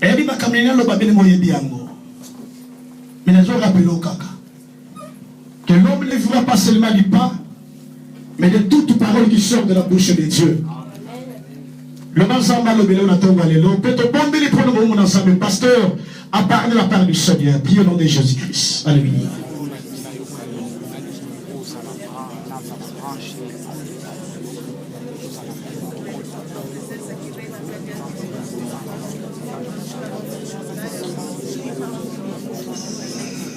Et ma caméra le babine moye biango. Mais les autres rappellent au caca. Que l'homme ne vivra pas seulement du pain, mais de toute parole qui sort de la bouche de Dieu. Le Mazamba le Bélo Natonga Lelo, peut-être bon béni pour nous, mon ensemble, pasteur, à part de la part du Seigneur, priez au nom de Jésus-Christ. Alléluia.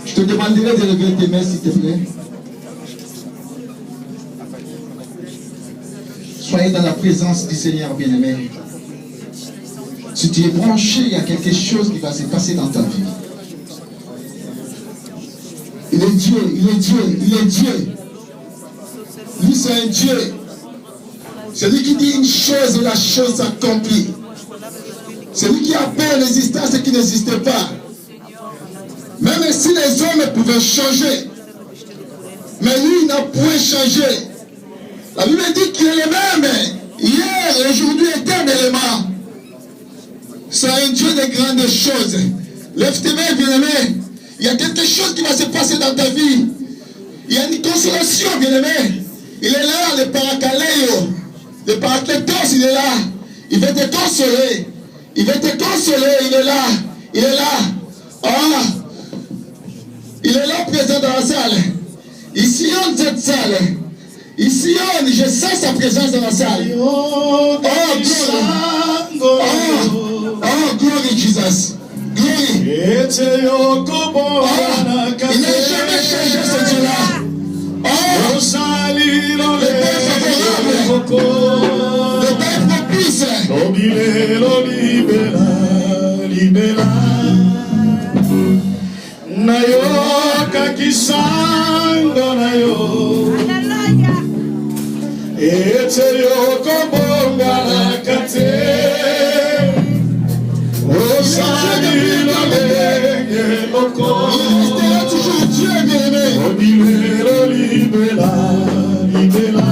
Je te demanderai de lever tes mains, s'il te plaît. Soyez dans la présence du Seigneur, bien-aimé. Si tu es branché, il y a quelque chose qui va se passer dans ta vie. Il est Dieu, il est Dieu, il est Dieu. Lui, c'est un Dieu. C'est lui qui dit une chose et la chose s'accomplit. C'est lui qui appelle l'existence qui n'existait pas. Même si les hommes pouvaient changer, mais lui, il n'a point changé. La Bible dit qu'il est le même, hier et aujourd'hui, éternellement. C'est un Dieu de grandes choses. Lève tes mains, bien-aimé. Il y a quelque chose qui va se passer dans ta vie. Il y a une consolation, bien-aimé. Il est là, le paracléo. Le paraclétos, il est là. Il veut te consoler. Il veut te consoler, il est là. Il est là. Oh. Il est là présent dans la salle. Il sillonne cette salle. Il sillonne, je sens sa présence dans la salle. Oh, glory. Oh, glory, Jesus. Glory. Oh, il n'a jamais changé ce Dieu-là. Oh, le Père favorable. Le Père propice. Nayoka kisango nayo ete yokobonga nakate osali lolenge loko il est toujours Dieu bien-aimé obilelo libela libela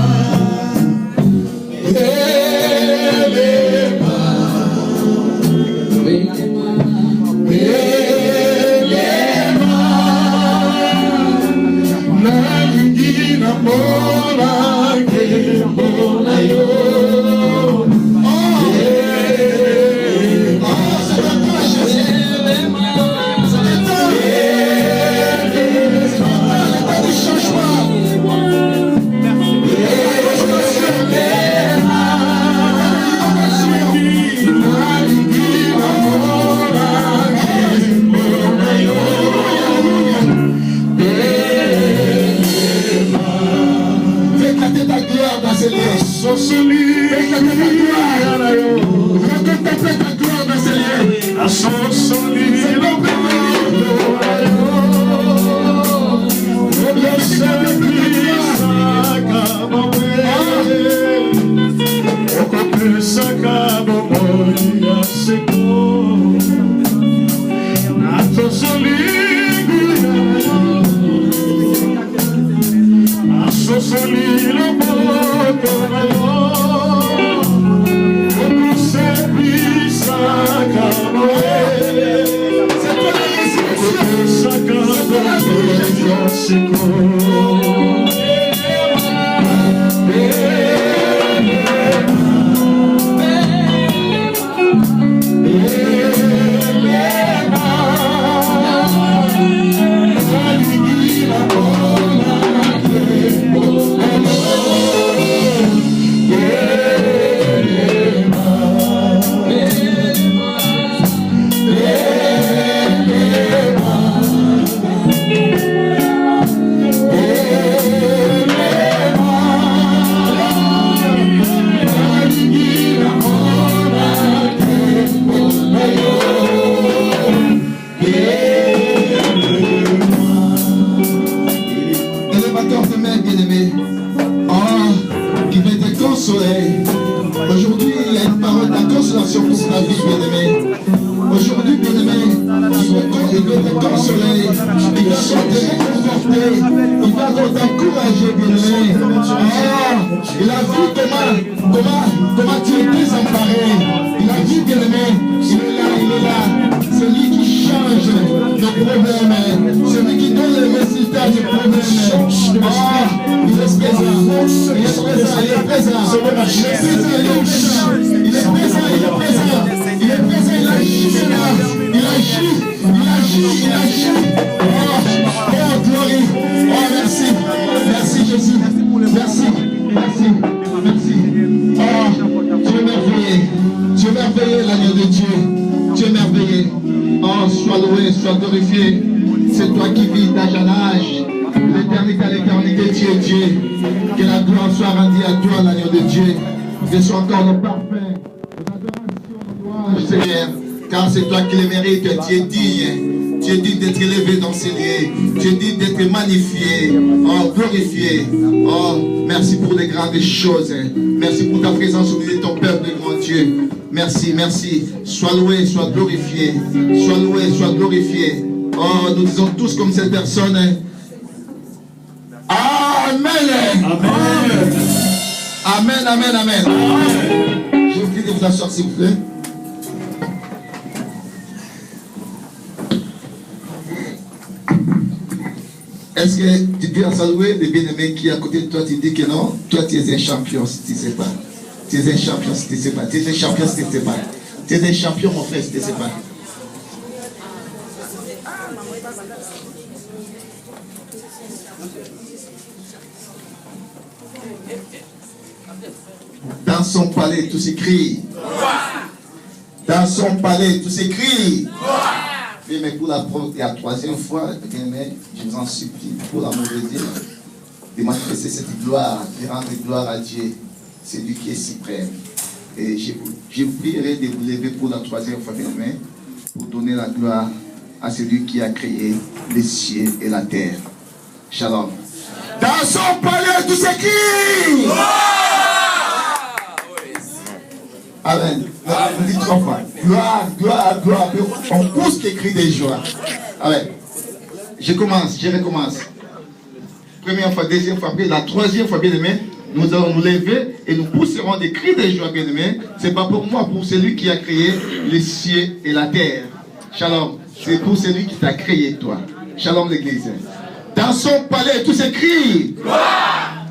Aujourd'hui, il y a une parole de consolation pour ta vie, bien-aimé. Aujourd'hui, bien-aimé, il veut te consoler, il veut te réconforter, il va t'encourager, bien-aimé. Il a vu comment tu es désemparé. Il a vu, bien-aimé, il est là, il est là. problèmes. Celui qui donne les résultats des problèmes. Il est présent. Il est présent. Il est présent. Il est présent. Il est présent. Il est présent. Il est présent. Il agit maintenant. Il agit. Il agit. Il agit. Oh, glory. Oh, merci. Merci Jésus. Merci. Merci. Merci. Oh, tu es merveilleux. Tu es merveilleux, l'agneau de Dieu. Tu es merveilleux. Oh, sois loué, sois glorifié. C'est toi qui vis d'âge en âge. L'éternité à l'éternité, tu es Dieu. Que la gloire soit rendue à toi, l'agneau de Dieu. Que soit encore le parfait. Seigneur, car c'est toi qui le mérites. Tu es digne. Tu es digne d'être élevé dans ces lieux. Tu es digne d'être magnifié. Oh, glorifié. Oh, merci pour les grandes choses. Merci pour ta présence au milieu de ton peuple, grand Dieu. Merci, merci. Sois loué, sois glorifié. Sois loué, sois glorifié. Oh, nous disons tous comme cette personne. Amen. Amen. Amen, amen, amen. Je vous prie de vous asseoir, s'il vous plaît. Est-ce que tu dis à saluer le bien-aimé qui est à côté de toi, tu dis que non? Toi, tu es un champion si tu ne sais pas. Tu es un champion si tu ne sais pas. Tu es un champion si tu ne sais pas. Tu es un champion, mon frère, si tu ne sais pas. Dans son palais, tout s'écrit. Dans son palais, tout s'écrit. Oui, mais pour la troisième fois, je vous en supplie, pour l'amour de Dieu, de manifester cette gloire, de rendre gloire à Dieu. C'est lui qui est suprême. Et je vous prierai de vous lever pour la troisième fois, bien-aimé, pour donner la gloire à celui qui a créé les cieux et la terre. Shalom. Dans son palais, tout s'écrit. Amen. On dit trois fois. Gloire, gloire, gloire. On pousse les cris de joie. Amen. Je recommence. Première fois, deuxième fois, puis la troisième fois, bien aimé, nous allons nous lever et nous pousserons des cris de joie, bien aimé. C'est pas pour moi, pour celui qui a créé les cieux et la terre. Shalom. C'est pour celui qui t'a créé, toi. Shalom, l'église. Dans son palais, tout s'écrit. Gloire.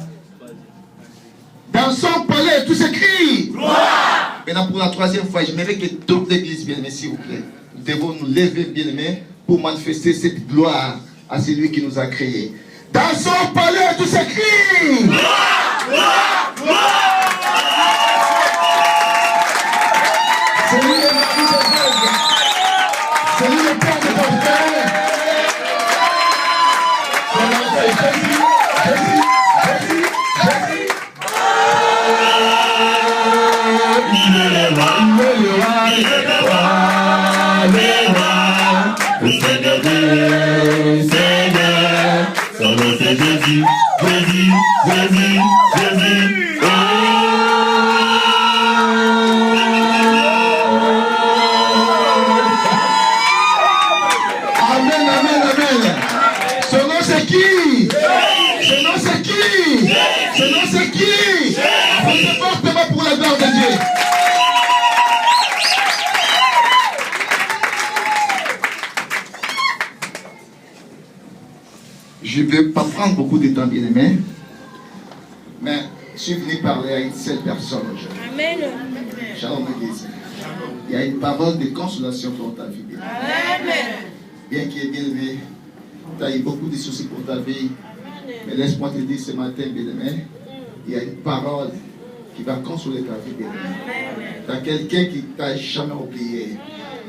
Dans son palais, tout s'écrit. Gloire. Maintenant, pour la troisième fois, j'aimerais que toute l'église, bien aimé, s'il vous plaît, nous devons nous lever, bien aimé, pour manifester cette gloire à celui qui nous a créés. Dans son palais, tout s'écrit. Gloire, gloire, gloire. C'est lui le mari de Dieu. C'est lui le père de ton frère. Jésus. Le Seigneur Dieu, Seigneur, son nom c'est Jésus, Jésus, Jésus, Jésus. Amen, amen, amen. Son nom c'est qui? Son nom c'est qui? Son nom c'est qui? Applaudissez fortement pour la gloire de Dieu. Je ne vais pas prendre beaucoup de temps, bien aimé, mais je suis venu parler à une seule personne aujourd'hui. Amen. Shalom, l'église. Il y a une parole de consolation pour ta vie. Amen. Bien qu'il est bien aimé, tu as eu beaucoup de soucis pour ta vie. Mais laisse-moi te dire ce matin, bien aimé, il y a une parole qui va consoler ta vie, bien aimé. Tu as quelqu'un qui t'a jamais oublié.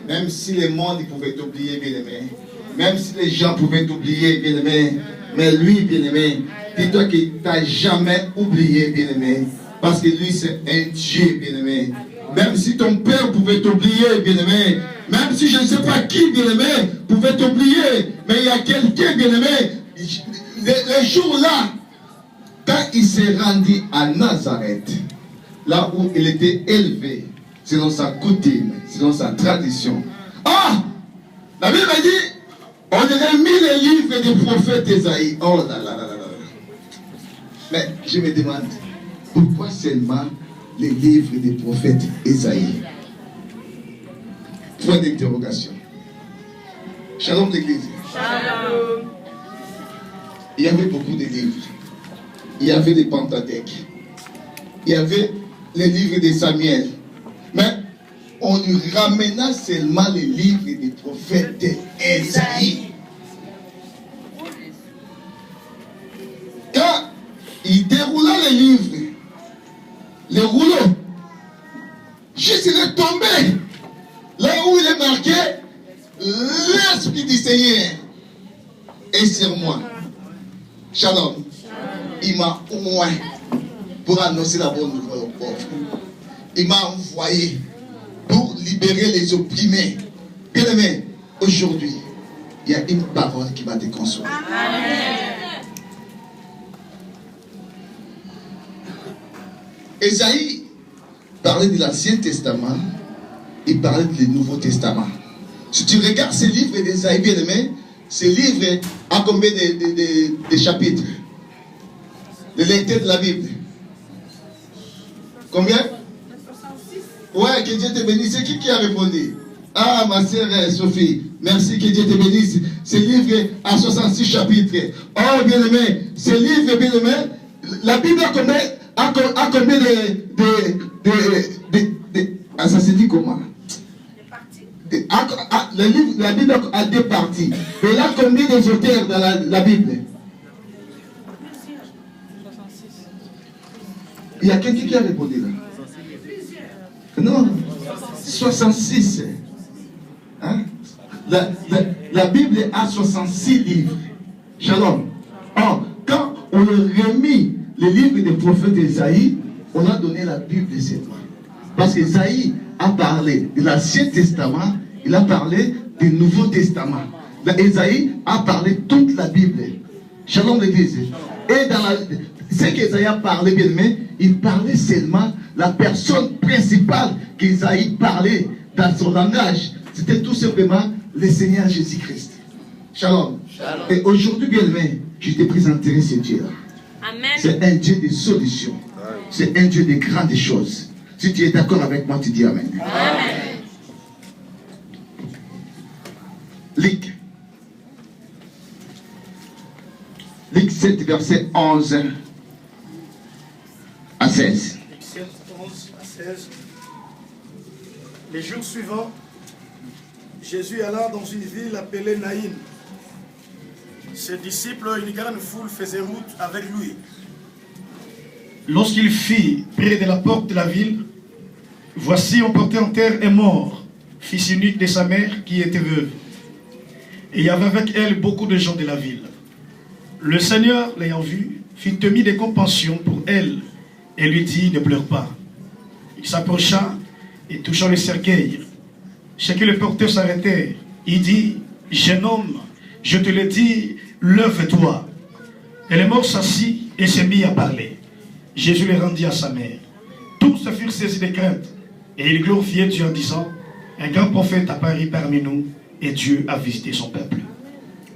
Même si le monde pouvait t'oublier, bien aimé. Même si les gens pouvaient t'oublier, bien aimé. Mais lui, bien aimé, dis-toi qu'il ne t'a jamais oublié, bien aimé. Parce que lui, c'est un Dieu, bien aimé. Même si ton père pouvait t'oublier, bien aimé. Même si je ne sais pas qui, bien aimé, pouvait t'oublier. Mais il y a quelqu'un, bien aimé. Le jour-là, quand il s'est rendu à Nazareth, là où il était élevé, selon sa coutume, selon sa tradition. Ah! La Bible dit, on aurait mis les livres du prophète Esaïe. Oh là là là là là. Mais je me demande, pourquoi seulement les livres du prophète Esaïe? Point d'interrogation. Shalom l'église. Shalom. Il y avait beaucoup de livres. Il y avait les Pentateuques. Il y avait les livres de Samuel. Mais on lui ramena seulement les livres des prophètes d'Ésaïe. Quand il déroula les livres, les rouleaux, juste il est tombé là où il est marqué l'Esprit du Seigneur est sur moi. Shalom. Il m'a oint pour annoncer la bonne nouvelle aux pauvres. Il m'a envoyé pour libérer les opprimés. Bien aimé, aujourd'hui, il y a une parole qui va te consoler. Ésaïe parlait de l'Ancien Testament, il parlait du Nouveau Testament. Si tu regardes ces livres d'Ésaïe, bien aimé, ces livres a combien de chapitres? Le lecteur de la Bible. Combien? Ouais, que Dieu te bénisse. C'est qui a répondu? Ah, ma sœur Sophie, merci, que Dieu te bénisse. Ce livre a 66 chapitres. Oh, bien aimé, ce livre, bien aimé, la Bible a combien ah, ça se dit comment? La Bible a deux parties. Mais là, combien des auteurs dans la Bible? Il y a quelqu'un qui a répondu là. Non, 66. Hein? La Bible a 66 livres. Shalom. Or, quand on a remis les livres des prophètes d'Ésaïe, on a donné la Bible de cette main. Parce qu'Ésaïe a parlé de l'Ancien Testament, il a parlé du Nouveau Testament. Ésaïe a parlé toute la Bible. Shalom l'église. Et dans ce qu'Ésaïe a parlé, bien aimé, il parlait seulement la personne principale qu'Ésaïe parlait dans son langage. C'était tout simplement le Seigneur Jésus-Christ. Shalom. Shalom. Et aujourd'hui, bien aimé, je te présenterai ce Dieu-là. C'est un Dieu de solutions. C'est un Dieu de grandes choses. Si tu es d'accord avec moi, tu dis Amen. Amen. Luc 7, verset 11 à 16. Luc 7, 11 à 16. Les jours suivants, Jésus alla dans une ville appelée Naïm. Ses disciples, une grande foule, faisaient route avec lui. Lorsqu'il fit près de la porte de la ville, voici on portait en terre un mort, fils unique de sa mère qui était veuve. Et il y avait avec elle beaucoup de gens de la ville. Le Seigneur, l'ayant vu, fit tenir des compassions pour elle et lui dit, ne pleure pas. Il s'approcha et touchant le cercueil, ceux qui le portaient s'arrêtèrent. Il dit, jeune homme, je te le dis, lève-toi. Et le mort s'assit et se mit à parler. Jésus le rendit à sa mère. Tous se furent saisis de crainte et ils glorifiaient Dieu en disant, un grand prophète apparaît parmi nous et Dieu a visité son peuple.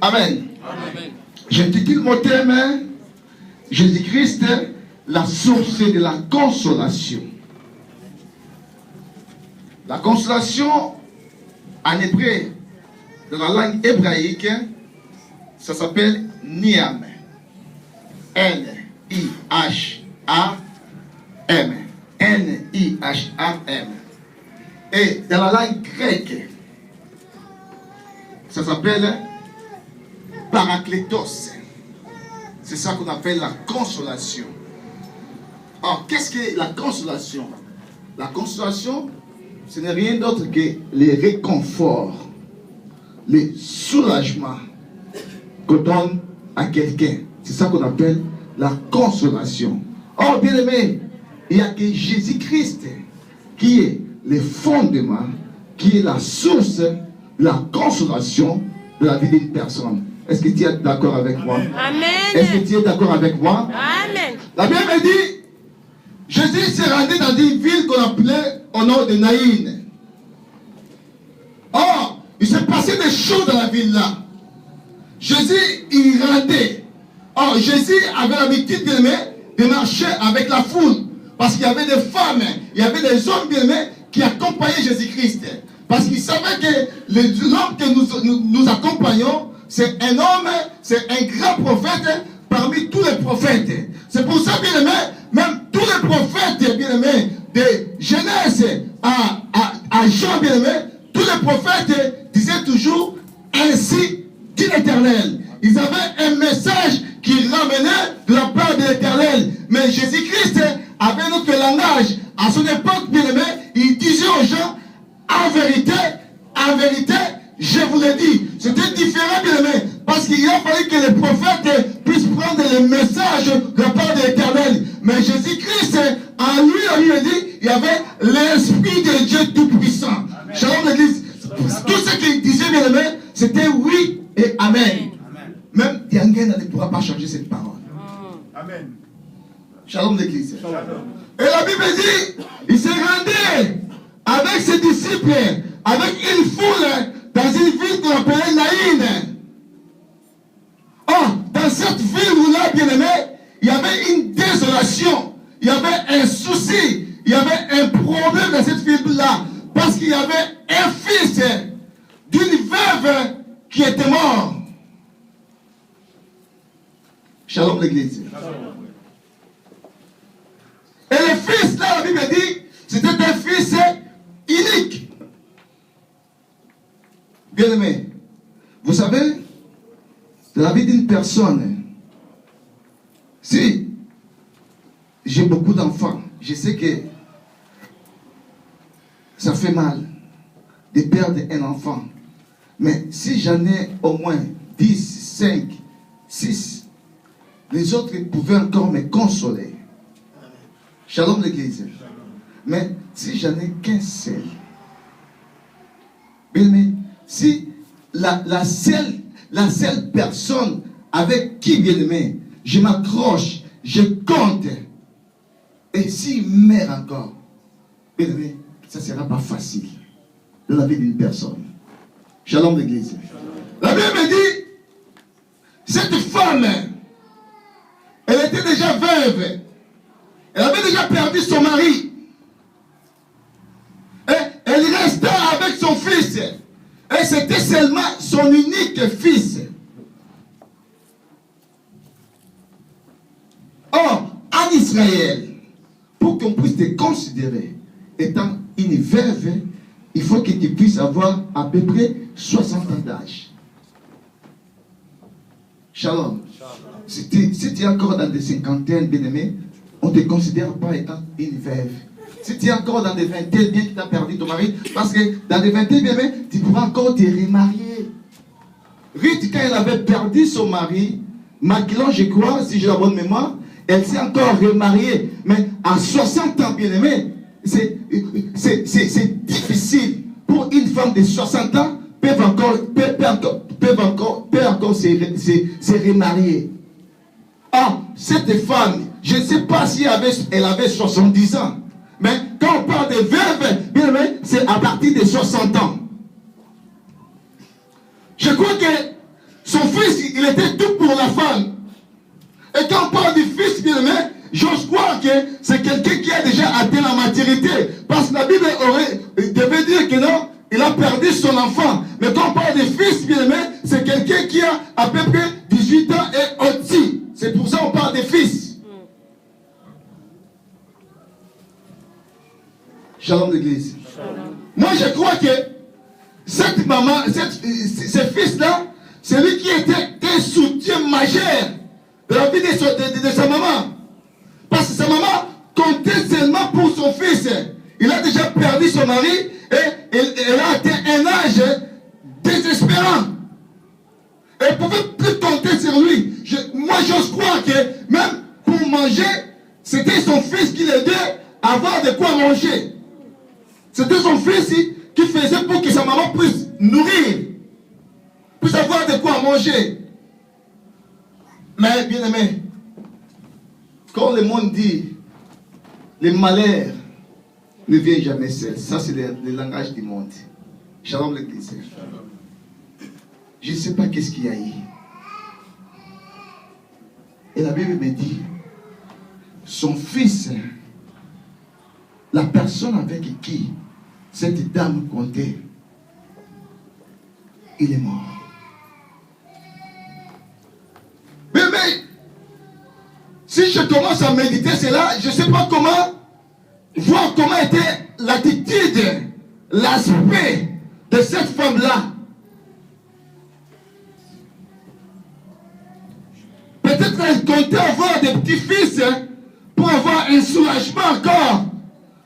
Amen. Amen. J'intitule mon thème Jésus-Christ, la source de la consolation. La consolation en hébreu, dans la langue hébraïque, ça s'appelle Niam. N-I-H-A-M. N-I-H-A-M. Et dans la langue grecque, ça s'appelle Parakletos. C'est ça qu'on appelle la consolation. Alors, qu'est-ce que la consolation? La consolation, ce n'est rien d'autre que le réconfort, le soulagement qu'on donne à quelqu'un. C'est ça qu'on appelle la consolation. Or, bien aimé, il n'y a que Jésus-Christ qui est le fondement, qui est la source de la consolation de la vie d'une personne. Est-ce que tu es d'accord avec moi? Amen. Est-ce que tu es d'accord avec moi? Amen. La Bible dit, Jésus s'est rendu dans une ville qu'on appelait au nom de Naïm. Or, il s'est passé des choses dans la ville là. Jésus, il rendait. Or, Jésus avait l'habitude de marcher avec la foule. Parce qu'il y avait des femmes, il y avait des hommes bien-aimés qui accompagnaient Jésus-Christ. Parce qu'il savait que l'homme que nous accompagnons, c'est un homme, c'est un grand prophète parmi tous les prophètes. C'est pour ça, bien aimé, même tous les prophètes, bien aimé, de Genèse à Jean, bien aimé, tous les prophètes disaient toujours ainsi dit l'Éternel. Ils avaient un message qui ramenait de la part de l'Éternel. Mais Jésus-Christ avait notre langage. À son époque, bien aimé, il disait aux gens, en vérité, je vous l'ai dit. C'était différent, bien aimé, parce qu'il a fallu que les prophètes puissent prendre le message de la part de l'Éternel. Mais Jésus-Christ, en lui, on lui a dit, il y avait l'Esprit de Dieu Tout-Puissant. Shalom l'Église. Tout ce qu'il disait, bien aimé, c'était oui et amen. Même Diangen ne pourra pas changer cette parole. Amen. Shalom l'Église. Et la Bible dit, il s'est rendu avec ses disciples, avec une foule, dans une ville qu'on appelait Naïn. Oh, dans cette ville-là, bien aimé, il y avait une désolation, il y avait un souci, il y avait un problème dans cette ville-là, parce qu'il y avait un fils d'une veuve qui était mort. Shalom l'Église. Et le fils, là, la Bible dit, c'était un fils unique. Bien aimé, vous savez, dans la vie d'une personne, si j'ai beaucoup d'enfants, je sais que ça fait mal de perdre un enfant. Mais si j'en ai au moins 10, 5, 6, les autres pouvaient encore me consoler. Shalom l'Église. Mais si j'en ai qu'un seul, bien aimé, si la seule personne avec qui, bien aimé, je m'accroche, je compte, et s'il meurt encore, bien aimé, ça ne sera pas facile dans la vie d'une personne. Shalom l'Église. La Bible me dit, cette femme, elle était déjà veuve, elle avait déjà perdu son mari, et elle restait avec son fils. Et c'était seulement son unique fils. Or, en Israël, pour qu'on puisse te considérer étant une veuve, il faut que tu puisses avoir à peu près 60 ans d'âge. Shalom. Si tu es encore dans des cinquantaines, bien aimé, on ne te considère pas étant une veuve. Si tu es encore dans des vingtaines, bien que tu as perdu ton mari, parce que dans des vingtaines, bien aimé, tu pourras encore te remarier. Ruth, quand elle avait perdu son mari, Maquilon, je crois, si j'ai la bonne mémoire, elle s'est encore remariée. Mais à 60 ans, bien aimé, c'est difficile pour une femme de 60 ans peut encore se remarier. Ah, cette femme, je ne sais pas si elle avait 70 ans. Mais quand on parle de veuve, bien aimé, c'est à partir de 60 ans. Je crois que son fils, il était tout pour la femme. Et quand on parle du fils, bien aimé, j'ose croire que c'est quelqu'un qui a déjà atteint la maturité. Parce que la Bible devait dire que non, il a perdu son enfant. Mais quand on parle de fils, bien aimé, c'est quelqu'un qui a à peu près 18 ans et au-dessus. C'est pour ça qu'on parle de fils. Shalom l'Église. Moi je crois que cette maman, ce fils-là, c'est lui qui était un soutien majeur de la vie de sa maman. Parce que sa maman comptait seulement pour son fils. Il a déjà perdu son mari et elle a atteint un âge désespérant. Elle ne pouvait plus compter sur lui. Moi j'ose croire que même pour manger, c'était son fils qui l'aidait à avoir de quoi manger. C'était son fils qui faisait pour que sa maman puisse nourrir, puisse avoir de quoi manger. Mais bien aimé, quand le monde dit le malheur ne vient jamais seul, ça c'est le langage du monde. Shalom l'Église. Je ne sais pas qu'est-ce qu'il y a eu. Et la Bible me dit, son fils, la personne avec qui cette dame comptait, il est mort. Mais si je commence à méditer cela, je ne sais pas comment voir comment était l'attitude, l'aspect de cette femme-là. Peut-être qu'elle comptait avoir des petits-fils pour avoir un soulagement encore.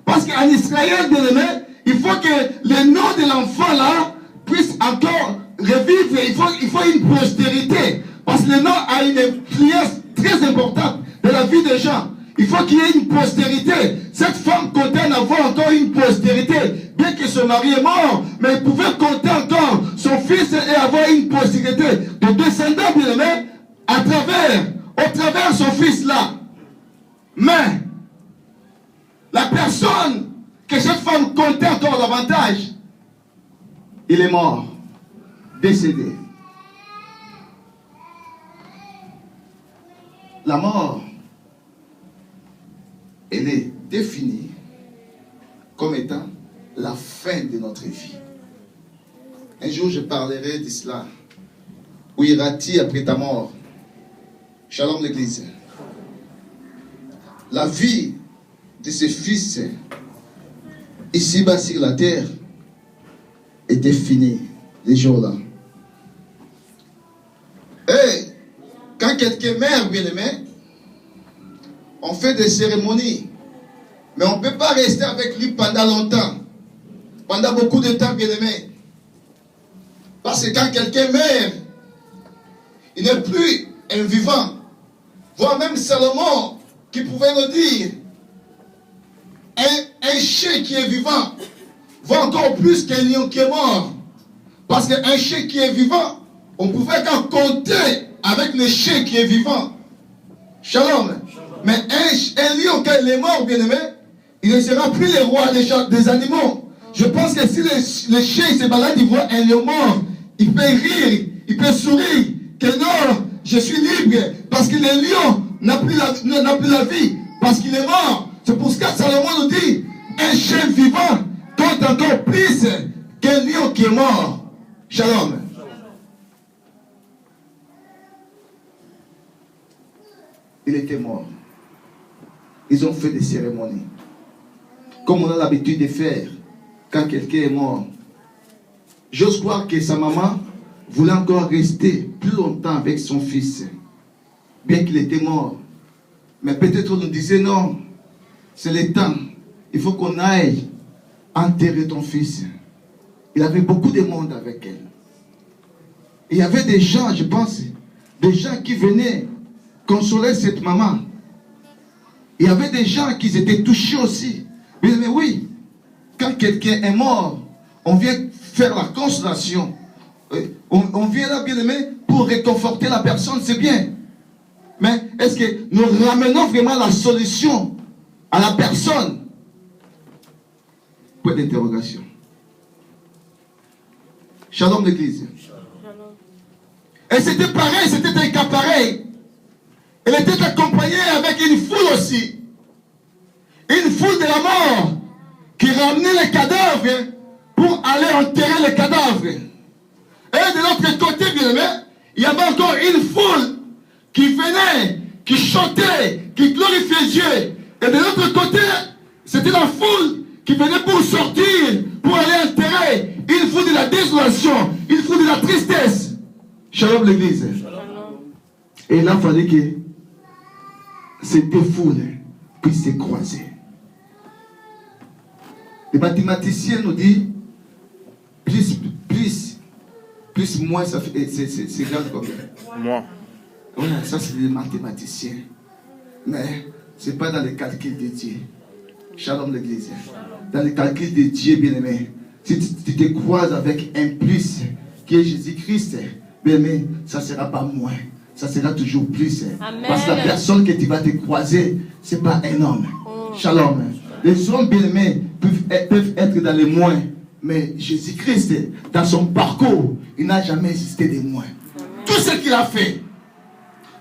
Parce qu'en Israël, bien aimé, il faut que le nom de l'enfant là puisse encore revivre. Il faut une postérité. Parce que le nom a une influence très importante dans la vie des gens. Il faut qu'il y ait une postérité. Cette femme comptait en avoir encore une postérité. Bien que son mari est mort, mais elle pouvait compter encore son fils et avoir une postérité de descendants, bien aimé, au travers son fils là. Mais la personne que cette femme comptait encore davantage, il est mort, décédé. La mort, elle est définie comme étant la fin de notre vie. Un jour, je parlerai de cela. Où iras-tu après ta mort? Shalom l'Église. La vie de ce fils, ici-bas sur la terre, était finie, les jours-là. Et quand quelqu'un meurt, bien aimé, on fait des cérémonies. Mais on ne peut pas rester avec lui pendant longtemps. Pendant beaucoup de temps, bien aimé. Parce que quand quelqu'un meurt, il n'est plus un vivant. Voire même Salomon qui pouvait nous dire, un chien qui est vivant vaut encore plus qu'un lion qui est mort. Parce qu'un chien qui est vivant, on pouvait qu'en compter avec le chien qui est vivant. Shalom. Mais un lion, quand il est mort, bien aimé, il ne sera plus le roi des animaux. Je pense que si le chien se balade, il voit un lion mort, il peut rire, il peut sourire, que non, je suis libre, parce que le lion n'a plus la vie, parce qu'il est mort. C'est pour ce que Salomon nous dit, un chien vivant compte encore plus qu'un lion qui est mort. Shalom. Il était mort. Ils ont fait des cérémonies. Comme on a l'habitude de faire quand quelqu'un est mort. J'ose croire que sa maman voulait encore rester plus longtemps avec son fils. Bien qu'il était mort. Mais peut-être on nous disait non. C'est le temps. Il faut qu'on aille enterrer ton fils. Il avait beaucoup de monde avec elle. Il y avait des gens, je pense, des gens qui venaient consoler cette maman. Il y avait des gens qui étaient touchés aussi. Mais oui, quand quelqu'un est mort, on vient faire la consolation. On vient là, bien aimé, pour réconforter la personne, c'est bien. Mais est-ce que nous ramenons vraiment la solution à la personne? Point d'interrogation. Shalom l'Église. Et c'était pareil, c'était un cas pareil. Elle était accompagnée avec une foule aussi. Une foule de la mort qui ramenait les cadavres pour aller enterrer les cadavres. Et de l'autre côté, bien aimé, il y avait encore une foule qui venait, qui chantait, qui glorifiait Dieu. Et de l'autre côté, c'était la foule qui venait pour sortir, pour aller enterrer. Une foule de la désolation, une foule de la tristesse. Shalom l'Église. Et là, il fallait que ces deux foules puissent se croiser. Les mathématiciens nous disent plus, moins, ça fait, c'est égal combien? Moins. Voilà, ça c'est les mathématiciens. Mais ce n'est pas dans les calculs de Dieu. Shalom l'Église. Dans les calculs de Dieu, bien-aimé, si tu te croises avec un plus qui est Jésus-Christ, bien-aimé, ça ne sera pas moins. Ça sera toujours plus. Amen. Parce que la personne que tu vas te croiser, ce n'est pas un homme. Shalom. Les hommes bien-aimés peuvent être dans les moins. Mais Jésus-Christ, dans son parcours, il n'a jamais existé de moins. Tout ce qu'il a fait,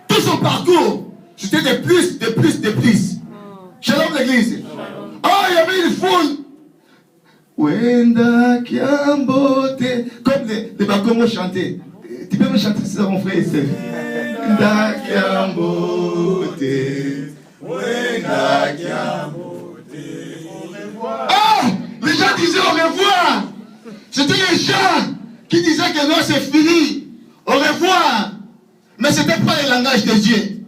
tout son parcours, c'était de plus, de plus, de plus. Shalom l'Église. Oh, il y avait une foule. Wenda Kiambote. Comme les Bakongos chantaient. Tu peux me chanter ça, mon frère et sœur? Wenda Kiambote. Wenda Kiambote. Oh! Les gens disaient au revoir. C'était les gens qui disaient que non, c'est fini. Au revoir. Mais ce n'était pas le langage de Dieu.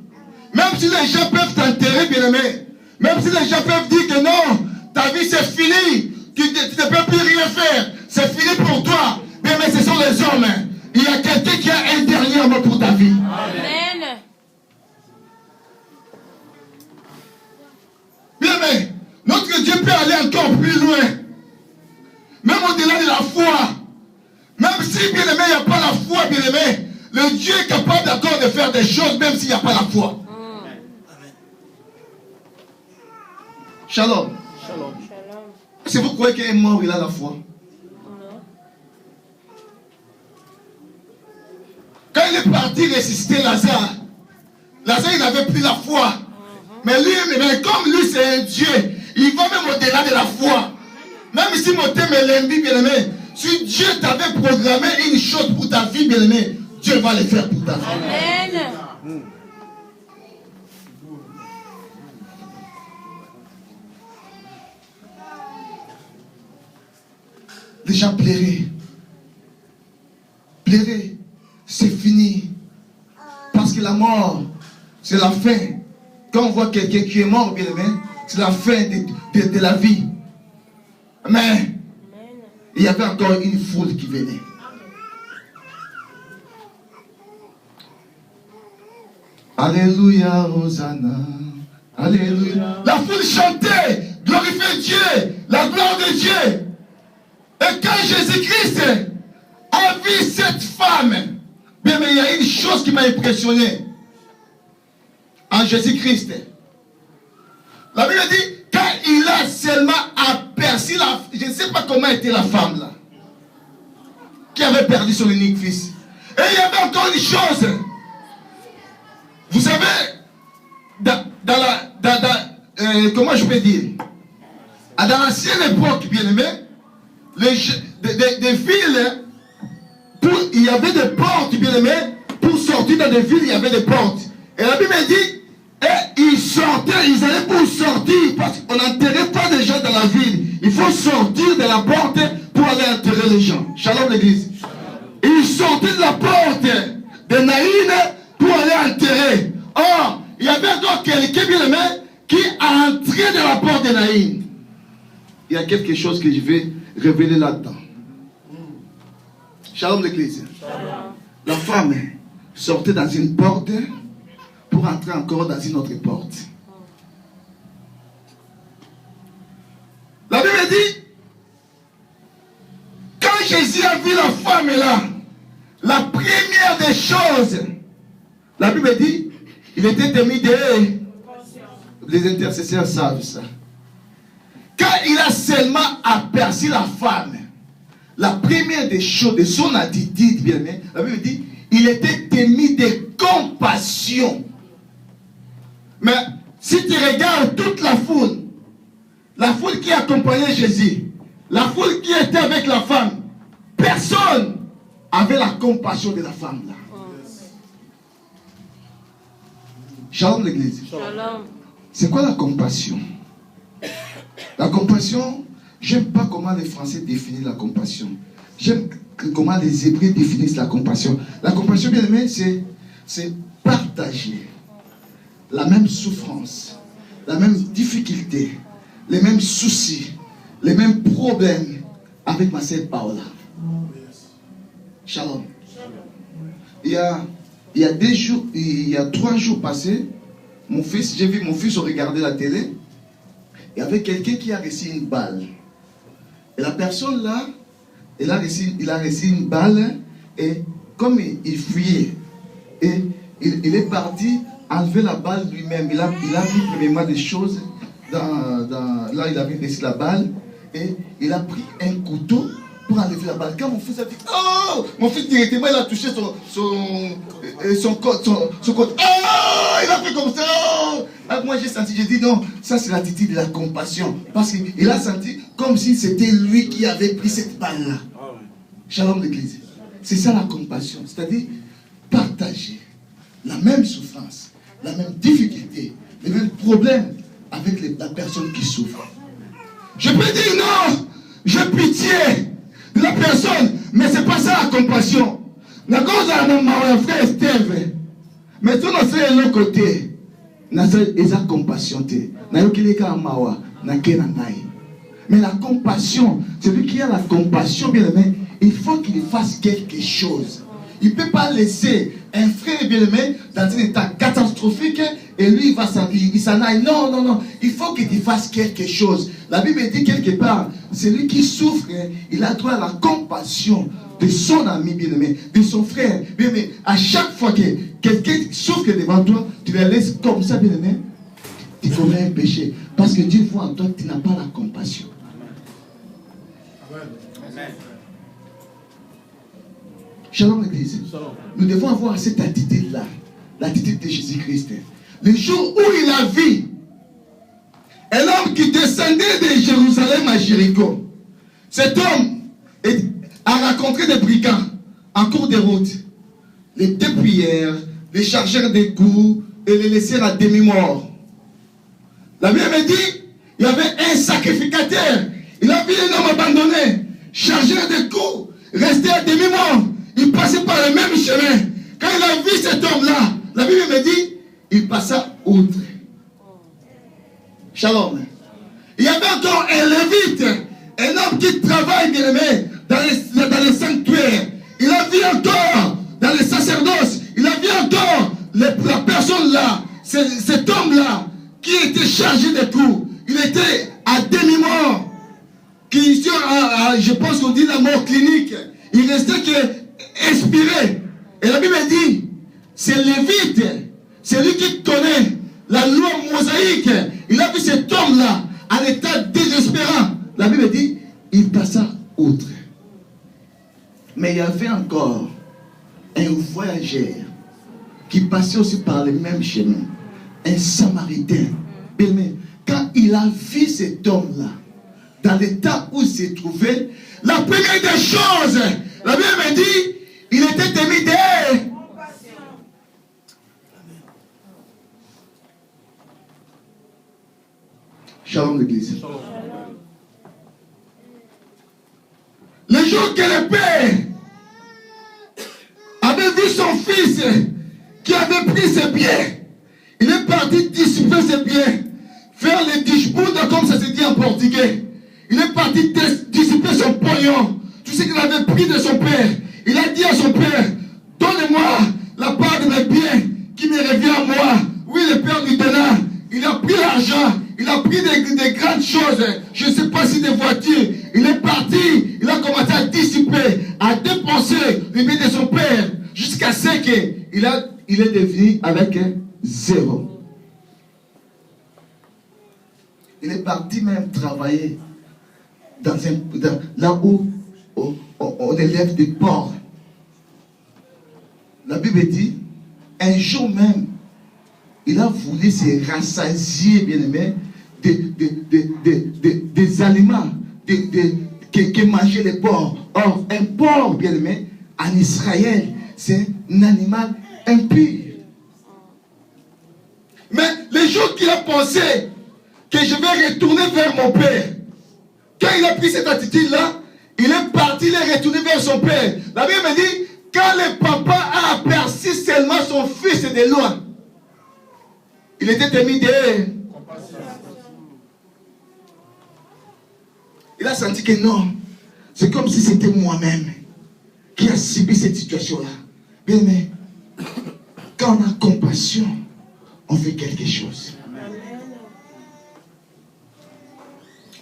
Même si les gens peuvent t'enterrer, bien-aimé. Même si les gens peuvent dire que non, ta vie c'est fini. Tu ne peux plus rien faire. C'est fini pour toi. Mais ce sont les hommes. Il y a quelqu'un qui a un dernier mot pour ta vie. Amen. Bien-aimé, notre Dieu peut aller encore plus loin. Même au-delà de la foi. Même si, bien-aimé, il n'y a pas la foi, bien-aimé, le Dieu est capable d'accord de faire des choses même s'il n'y a pas la foi. Shalom. Shalom. Est-ce que vous croyez qu'il est mort, il a la foi? Quand il est parti ressusciter Lazare, Lazare il n'avait plus la foi. Mais lui, comme lui c'est un Dieu, il va même au-delà de la foi. Même si mon thème est l'ennemi, bien-aimé, si Dieu t'avait programmé une chose pour ta vie, bien-aimé, Dieu va le faire pour ta vie. Amen. Les gens pleuraient. Pleuraient. C'est fini. Parce que la mort, c'est la fin. Quand on voit quelqu'un qui est mort, bien aimé, c'est la fin de la vie. Mais il y avait encore une foule qui venait. Alléluia, Hosanna. Alléluia. La foule chantait, glorifiait Dieu, la gloire de Dieu. Et quand Jésus-Christ a vu cette femme, bien, mais il y a une chose qui m'a impressionné en Jésus-Christ. La Bible dit, quand il a seulement aperçu la... Je ne sais pas comment était la femme là, qui avait perdu son unique fils. Et il y avait encore une chose. Vous savez, comment je peux dire, dans l'ancienne époque, bien aimé, des villes, il y avait des portes, bien aimé, pour sortir dans des villes, il y avait des portes. Et la Bible dit, et ils sortaient, ils allaient pour sortir, parce qu'on n'enterrait pas des gens dans la ville. Il faut sortir de la porte pour aller enterrer les gens. Shalom l'église. Ils sortaient de la porte de Naïn pour aller enterrer. Or, il y avait encore quelqu'un, bien aimé, qui a entré de la porte de Naïn. Il y a quelque chose que je vais révéler là-dedans. Shalom l'église. La femme sortait dans une porte pour entrer encore dans une autre porte. La Bible dit, quand Jésus a vu la femme là, la première des choses, la Bible dit, il était témis de... Les intercesseurs savent ça. Quand il a seulement aperçu la femme, la première des choses, de son attitude, bien aimé, la Bible dit, il était émis de compassion. Mais si tu regardes toute la foule qui accompagnait Jésus, la foule qui était avec la femme, personne avait la compassion de la femme là. Shalom l'église. Shalom. C'est quoi la compassion? La compassion, j'aime pas comment les Français définissent la compassion. J'aime comment les Hébreux définissent la compassion. La compassion, bien aimé, c'est partager la même souffrance, la même difficulté, les mêmes soucis, les mêmes problèmes avec ma sœur Paola. Shalom. Il y a 2 jours, il y a 3 jours passés, j'ai vu mon fils regarder la télé. Il y avait quelqu'un qui a reçu une balle. Et la personne là, il a reçu une balle. Et comme il fuyait, et il est parti enlever la balle lui-même. Il a mis premièrement des choses. Là, il avait reçu la balle. Et il a pris un couteau pour enlever la balle. Quand mon fils a dit, oh! Mon fils directement, il a touché son côte. Oh! il a fait comme ça. Oh. Ah, moi j'ai senti, j'ai dit non, ça c'est l'attitude de la compassion. Parce qu'il a senti comme si c'était lui qui avait pris cette balle-là. Shalom l'église. C'est ça la compassion. C'est-à-dire partager la même souffrance, la même difficulté, les mêmes problèmes avec la personne qui souffre. Je peux dire non, j'ai pitié de la personne, mais c'est pas ça la compassion. La cause à mon frère Steve, mais tout notre l'autre côté, ils ont compassion. Mais la compassion, celui qui a la compassion, bien aimé, il faut qu'il fasse quelque chose. Il ne peut pas laisser un frère bien aimé dans un état catastrophique et lui il s'en aille. Non, non, non. Il faut qu'il fasse quelque chose. La Bible dit quelque part, celui qui souffre, il a droit à la compassion de son ami bien aimé, de son frère. Bien aimé, à chaque fois que quelqu'un souffre devant toi, tu le laisses comme ça bien aimé, tu commets un péché. Parce que Dieu voit en toi que tu n'as pas la compassion. Amen. Shalom l'église. Nous devons avoir cette attitude-là, l'attitude de Jésus-Christ. Le jour où il a vu un homme qui descendait de Jérusalem à Jéricho, cet homme a rencontré des brigands en cours de route. Les dépouillèrent, les chargèrent des coups et les laissèrent à demi-mort. La Bible dit, il y avait un sacrificateur. Il a vu un homme abandonné, chargé des coups, resté à demi-mort. Il passait par le même chemin. Quand il a vu cet homme-là, la Bible me dit, il passa outre. Shalom. Il y avait encore un lévite, un homme qui travaille, bien aimé, dans les sanctuaires. Il a vu encore, dans les sacerdoces, il a vu encore la personne-là, cet homme-là, qui était chargé de coups. Il était à demi-mort. Je pense qu'on dit la mort clinique. Il restait que expiré. Et la Bible dit, c'est Lévite, c'est lui qui connaît la loi mosaïque. Il a vu cet homme-là en état désespérant. La Bible dit, il passa outre. Mais il y avait encore un voyageur qui passait aussi par le même chemin, un Samaritain. Mais quand il a vu cet homme-là, dans l'état où il s'est trouvé, la première des choses, la Bible me dit, il était émis de compassion. Shalom l'église. Le jour que le père avait vu son fils qui avait pris ses biens, il est parti dissiper ses biens, faire les disputes comme ça se dit en portugais. Il est parti dissiper son pognon, tout ce qu'il avait pris de son père. Il a dit à son père, donne-moi la part de mes biens qui me revient à moi. Oui, le père lui donna. Il a pris l'argent, il a pris des grandes choses. Je ne sais pas si des voitures. Il est parti, il a commencé à dissiper, à dépenser les biens de son père, jusqu'à ce qu'il est devenu avec zéro. Il est parti même travailler là où on élève des porcs. La Bible dit, un jour même, il a voulu se rassasier, bien aimé, des aliments que mangeaient les porcs. Or, un porc, bien aimé, en Israël, c'est un animal impur. Mais le jour qu'il a pensé que je vais retourner vers mon père, quand il a pris cette attitude-là, il est parti, il est retourné vers son père. La Bible me dit, quand le papa a aperçu seulement son fils de loin, il était émis de compassion. Il a senti que non, c'est comme si c'était moi-même qui a subi cette situation-là. Bien aimé, quand on a compassion, on fait quelque chose.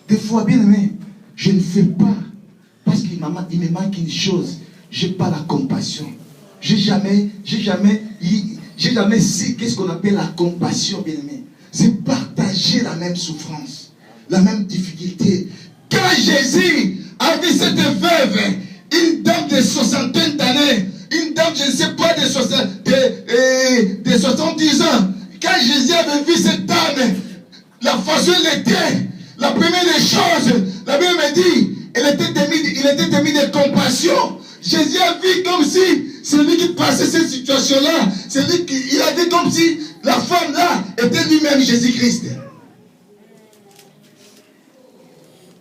Des fois, bien aimé, je ne fais pas parce qu'il me manque une chose. Je n'ai pas la compassion. J'ai jamais su qu'est-ce qu'on appelle la compassion, bien aimé. C'est partager la même souffrance, la même difficulté. Quand Jésus a vu cette veuve, une dame de 60 d'années, une dame, je ne sais pas, de 70 ans, quand Jésus avait vu cette dame, la façon elle était, la première des choses, la Bible me dit, il était émis de compassion. Jésus a vu comme si celui qui passait cette situation-là, il a vu comme si la femme-là était lui-même Jésus-Christ.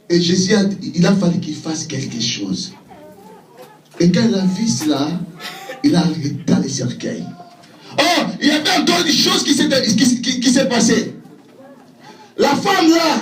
Et Jésus, il a fallu qu'il fasse quelque chose. Et quand il a vu cela, il a arrêté les cercueils. Oh, il y avait encore une chose qui s'est passée. La femme là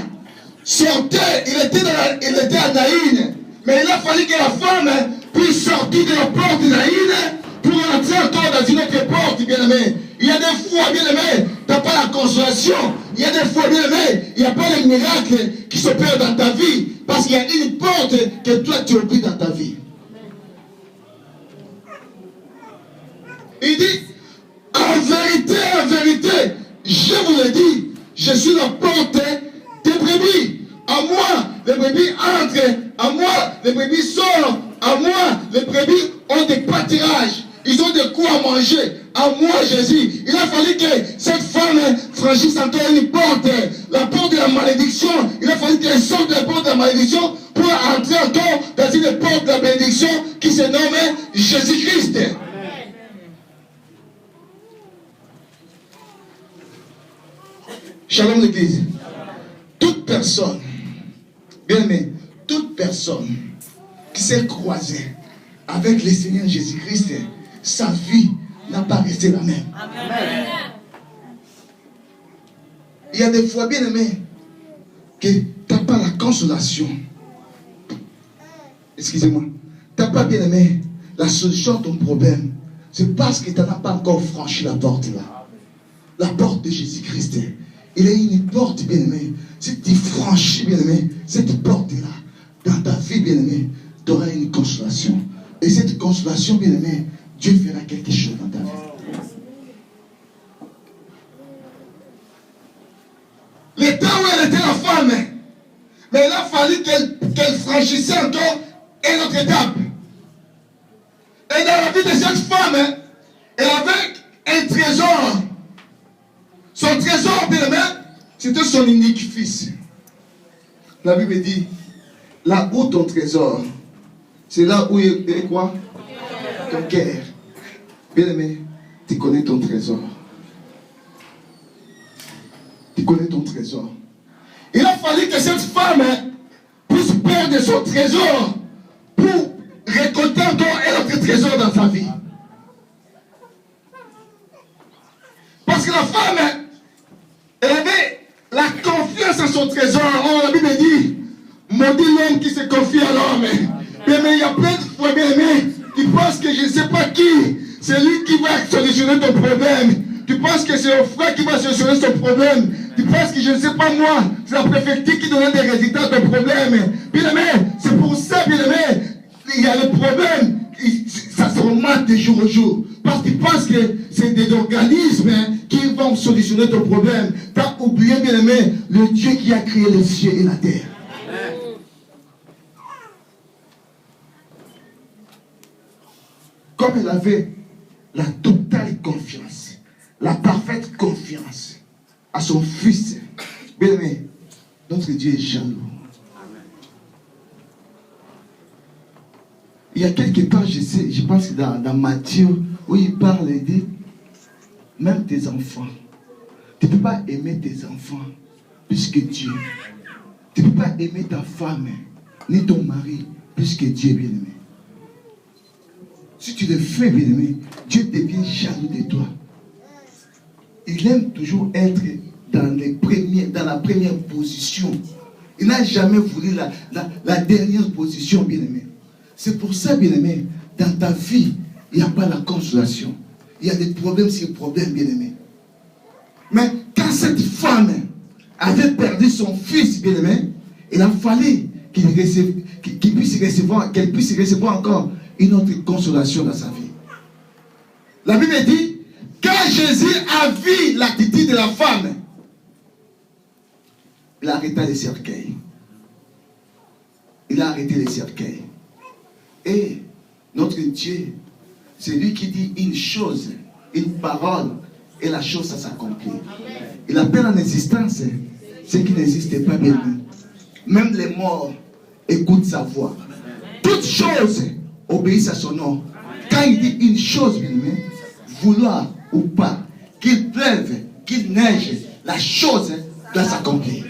sortait, il était à Naïn, mais il a fallu que la femme puisse sortir de la porte de Naïn pour entrer encore dans une autre porte, bien aimé. Il y a des fois, bien aimé, tu n'as pas la consolation. Il y a des fois, bien aimé, il n'y a pas de miracle qui s'opère dans ta vie, parce qu'il y a une porte que toi tu oublies dans ta vie. Il dit, en vérité, je vous le dis, je suis la porte des brebis. À moi, les brebis entrent. À moi, les brebis sortent. À moi, les brebis ont des pâturages. Ils ont de quoi manger. À moi, Jésus. Il a fallu que cette femme franchisse encore une porte. La porte de la malédiction. Il a fallu qu'elle sorte de la porte de la malédiction pour entrer encore dans une porte de la bénédiction qui se nomme Jésus-Christ. Shalom l'église. Toute personne, bien aimé, toute personne qui s'est croisée avec le Seigneur Jésus-Christ, sa vie n'a pas resté la même. Amen. Il y a des fois, bien aimé, que tu n'as pas la consolation. Excusez-moi. Tu n'as pas, bien aimé, la solution à ton problème. C'est parce que tu n'as pas encore franchi la porte là. La porte de Jésus-Christ. Il y a une porte, bien-aimé. Si tu franchis, bien-aimé, cette porte-là, dans ta vie, bien-aimé, tu auras une consolation. Et cette consolation, bien-aimé, Dieu fera quelque chose dans ta vie. Le temps où elle était la femme, mais il a fallu qu'elle franchissait encore une autre étape. Et dans la vie de cette femme, elle avait un trésor. Son trésor, bien aimé, c'était son unique fils. La Bible dit, là où ton trésor, c'est là où il est quoi? Ton cœur. Bien aimé, tu connais ton trésor. Tu connais ton trésor. Il a fallu que cette femme puisse perdre son trésor pour récolter encore un autre trésor dans sa vie. Parce que la femme, elle avait la confiance en son trésor. Oh, la Bible dit, maudit l'homme qui se confie à l'homme. Bien aimé, il y a plein de fois, bien aimé, tu penses que je ne sais pas qui, c'est lui qui va solutionner ton problème. Tu penses que c'est le frère qui va solutionner ton problème. Tu penses que je ne sais pas moi, c'est la préfecture qui donne des résultats de ton problème. Bien aimé, c'est pour ça, bien aimé, il y a le problème, ça se remonte de jour au jour. Parce que tu penses que c'est des organismes qui vont solutionner ton problème. Tu as oublié, bien aimé, le Dieu qui a créé les cieux et la terre. Amen. Comme elle avait la totale confiance, la parfaite confiance à son fils, bien aimé, notre Dieu est jaloux. Il y a quelque part, je pense que dans Matthieu, où il parle, il dit, même tes enfants, tu ne peux pas aimer tes enfants plus que Dieu. Tu ne peux pas aimer ta femme, ni ton mari, plus que Dieu, bien-aimé. Si tu le fais, bien-aimé, Dieu devient jaloux de toi. Il aime toujours être dans la première position. Il n'a jamais voulu la dernière position, bien-aimé. C'est pour ça, bien-aimé, dans ta vie, il n'y a pas la consolation. Il y a des problèmes sur problèmes, bien-aimé. Mais quand cette femme avait perdu son fils, bien-aimé, il a fallu qu'elle puisse recevoir encore une autre consolation dans sa vie. La Bible dit, quand Jésus a vu l'attitude de la femme, il a arrêté les cercueils. Il a arrêté les cercueils. Et notre Dieu, c'est lui qui dit une chose, une parole, et la chose ça s'accomplit. Il appelle en existence ce qui n'existait pas de lui. Même les morts écoutent sa voix. Toutes choses obéissent à son nom. Quand il dit une chose, bien aimé, vouloir ou pas, qu'il pleuve, qu'il neige, la chose doit s'accomplir.